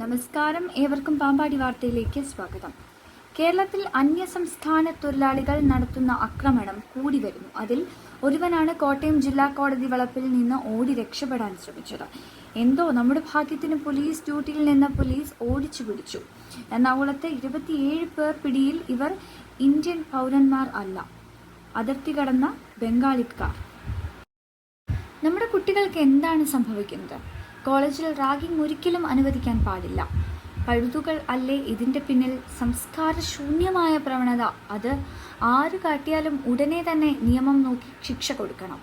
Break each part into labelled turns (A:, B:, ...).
A: നമസ്കാരം, ഏവർക്കും പാമ്പാടി വാർത്തയിലേക്ക് സ്വാഗതം. കേരളത്തിൽ അന്യസംസ്ഥാന തൊഴിലാളികൾ നടത്തുന്ന ആക്രമണം കൂടി വരുന്നു. അതിൽ ഒരുവനാണ് കോട്ടയം ജില്ലാ കോടതി വളപ്പിൽ നിന്ന് ഓടി രക്ഷപ്പെടാൻ ശ്രമിച്ചത്. എന്തോ നമ്മുടെ ഭാഗ്യത്തിന് പോലീസ് ഡ്യൂട്ടിയിൽ നിന്ന് പോലീസ് ഓടിച്ചു പിടിച്ചു. എറണാകുളത്ത് 27 പേർ പിടിയിൽ. ഇവർ ഇന്ത്യൻ പൗരന്മാർ അല്ല, അതിർത്തി കടന്ന ബംഗാളിക്കാർ. നമ്മുടെ കുട്ടികൾക്ക് എന്താണ് സംഭവിക്കുന്നത്? കോളേജിൽ റാഗിംഗ് ഒരിക്കലും അനുവദിക്കാൻ പാടില്ല. പഴുതുകൾ അല്ലേ ഇതിൻ്റെ പിന്നിൽ? സംസ്കാരശൂന്യമായ പ്രവണത. അത് ആര് കാട്ടിയാലും ഉടനെ തന്നെ നിയമം നോക്കി ശിക്ഷ കൊടുക്കണം.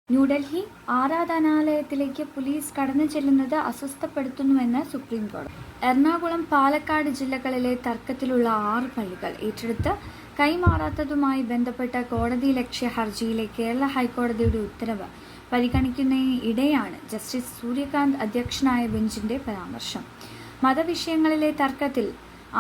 A: ന്യൂഡൽഹി ആരാധനാലയത്തിലേക്ക് പോലീസ് കടന്നു ചെല്ലുന്നത് അസ്വസ്ഥപ്പെടുത്തുന്നുവെന്ന് സുപ്രീം കോടതി. എറണാകുളം, പാലക്കാട് ജില്ലകളിലെ തർക്കത്തിലുള്ള 6 പള്ളികൾ ഏറ്റെടുത്ത് കൈമാറാത്തതുമായി ബന്ധപ്പെട്ട കോടതിയലക്ഷ്യ ഹർജിയിലെ കേരള ഹൈക്കോടതിയുടെ ഉത്തരവ് പരിഗണിക്കുന്നതിനിടെയാണ് ജസ്റ്റിസ് സൂര്യകാന്ത് അധ്യക്ഷനായ ബെഞ്ചിന്റെ പരാമർശം. മതവിഷയങ്ങളിലെ തർക്കത്തിൽ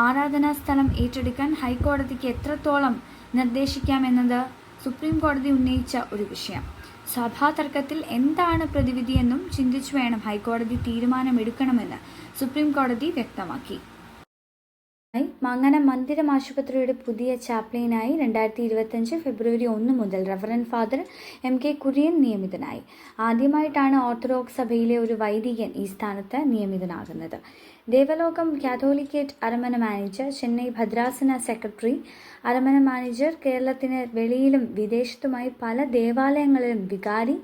A: ആരാധനാ സ്ഥലം ഏറ്റെടുക്കാൻ ഹൈക്കോടതിക്ക് എത്രത്തോളം നിർദ്ദേശിക്കാമെന്നത് സുപ്രീം കോടതി ഉന്നയിച്ച ഒരു വിഷയം. സഭാ തർക്കത്തിൽ എന്താണ് പ്രതിവിധിയെന്നും ചിന്തിച്ചു വേണം ഹൈക്കോടതി തീരുമാനമെടുക്കണമെന്ന് സുപ്രീം കോടതി വ്യക്തമാക്കി. മങ്ങനം മന്ദിരം ആശുപത്രിയുടെ പുതിയ ചാപ്ലിനായി 2025 ഫെബ്രുവരി 1 മുതൽ റവറൻഡ് ഫാദർ MK കുര്യൻ നിയമിതനായി. ആദ്യമായിട്ടാണ് ഓർത്തഡോക്സ് സഭയിലെ ഒരു വൈദികൻ ഈ സ്ഥാനത്ത് നിയമിതനാകുന്നത്. ദേവലോകം കാത്തോലിക്കേറ്റ് അരമന മാനേജർ, ചെന്നൈ ഭദ്രാസന സെക്രട്ടറി, അരമന മാനേജർ, കേരളത്തിന് വെളിയിലും വിദേശത്തുമായി പല ദേവാലയങ്ങളിലും വികാരി,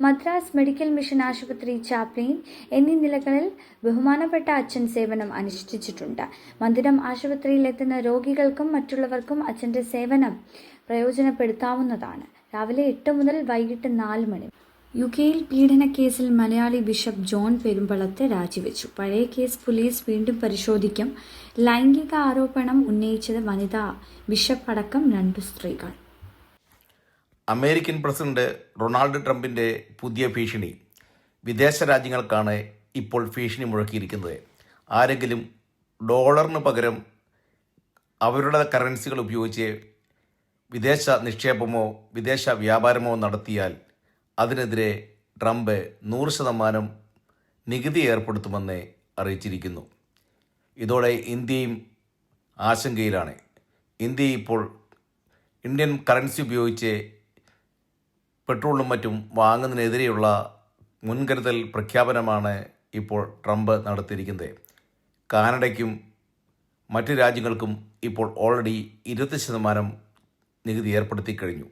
A: മദ്രാസ് മെഡിക്കൽ മിഷൻ ആശുപത്രി ചാപ്ലിൻ എന്നീ നിലകളിൽ ബഹുമാനപ്പെട്ട അച്ഛൻ സേവനം അനുഷ്ഠിച്ചിട്ടുണ്ട്. മന്ദിരം ആശുപത്രിയിൽ എത്തുന്ന രോഗികൾക്കും മറ്റുള്ളവർക്കും അച്ഛൻ്റെ സേവനം പ്രയോജനപ്പെടുത്താവുന്നതാണ്. രാവിലെ 8 മുതൽ വൈകിട്ട് 4 മണി. UK-യിൽ പീഡനക്കേസിൽ മലയാളി ബിഷപ്പ് ജോൺ പെരുമ്പളത്ത് രാജിവെച്ചു. പഴയ കേസ് പോലീസ് വീണ്ടും പരിശോധിക്കും. ലൈംഗിക ആരോപണം ഉന്നയിച്ചത് വനിതാ ബിഷപ്പ് അടക്കം 2 സ്ത്രീകൾ.
B: അമേരിക്കൻ പ്രസിഡന്റ് ഡൊണാൾഡ് ട്രംപിൻ്റെ പുതിയ ഭീഷണി. വിദേശ രാജ്യങ്ങൾക്കാണ് ഇപ്പോൾ ഭീഷണി മുഴക്കിയിരിക്കുന്നത്. ആരെങ്കിലും ഡോളറിന് പകരം അവരുടെ കറൻസികൾ ഉപയോഗിച്ച് വിദേശ നിക്ഷേപമോ വിദേശ വ്യാപാരമോ നടത്തിയാൽ അതിനെതിരെ ട്രംപ് 100% നികുതി ഏർപ്പെടുത്തുമെന്ന് അറിയിച്ചിരിക്കുന്നു. ഇതോടെ ഇന്ത്യയും ആശങ്കയിലാണ്. ഇന്ത്യ ഇപ്പോൾ ഇന്ത്യൻ കറൻസി ഉപയോഗിച്ച് പെട്രോളും മറ്റും വാങ്ങുന്നതിനെതിരെയുള്ള മുൻകരുതൽ പ്രഖ്യാപനമാണ് ഇപ്പോൾ ട്രംപ് നടത്തിയിരിക്കുന്നത്. കാനഡയ്ക്കും മറ്റ് രാജ്യങ്ങൾക്കും ഇപ്പോൾ ഓൾറെഡി 20% നികുതി ഏർപ്പെടുത്തി കഴിഞ്ഞു.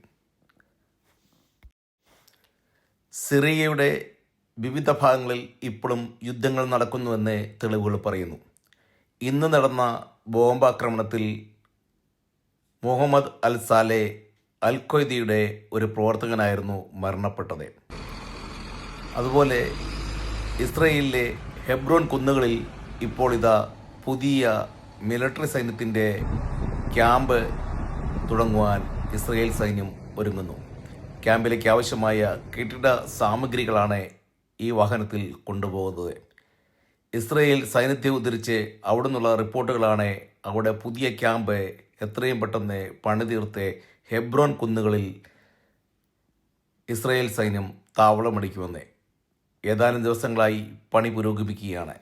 B: സിറിയയുടെ വിവിധ ഭാഗങ്ങളിൽ ഇപ്പോഴും യുദ്ധങ്ങൾ നടക്കുന്നുവെന്ന് തെളിവുകൾ പറയുന്നു. ഇന്ന് നടന്ന ബോംബാക്രമണത്തിൽ മുഹമ്മദ് അൽ സാലെ അൽ ഖ്വയ്ദയുടെ ഒരു പ്രവർത്തകനായിരുന്നു മരണപ്പെട്ടത്. അതുപോലെ ഇസ്രയേലിലെ ഹെബ്രോൻ കുന്നുകളിൽ ഇപ്പോൾ ഇതാ പുതിയ മിലിറ്ററി സൈന്യത്തിൻ്റെ ക്യാമ്പ് തുടങ്ങുവാൻ ഇസ്രയേൽ സൈന്യം ഒരുങ്ങുന്നു. ക്യാമ്പിലേക്ക് ആവശ്യമായ കെട്ടിട സാമഗ്രികളാണ് ഈ വാഹനത്തിൽ കൊണ്ടുപോകുന്നത്. ഇസ്രയേൽ സൈന്യത്തെ ഉദ്ധരിച്ച് അവിടെ നിന്നുള്ള റിപ്പോർട്ടുകളാണ് അവിടെ പുതിയ ക്യാമ്പ് എത്രയും പെട്ടെന്ന് പണിതീർത്ത് ഹെബ്രോൻ കുന്നുകളിൽ ഇസ്രയേൽ സൈന്യം താവളമടിക്കുമെന്ന്. ഏതാനും ദിവസങ്ങളായി പണി പുരോഗമിക്കുകയാണ്.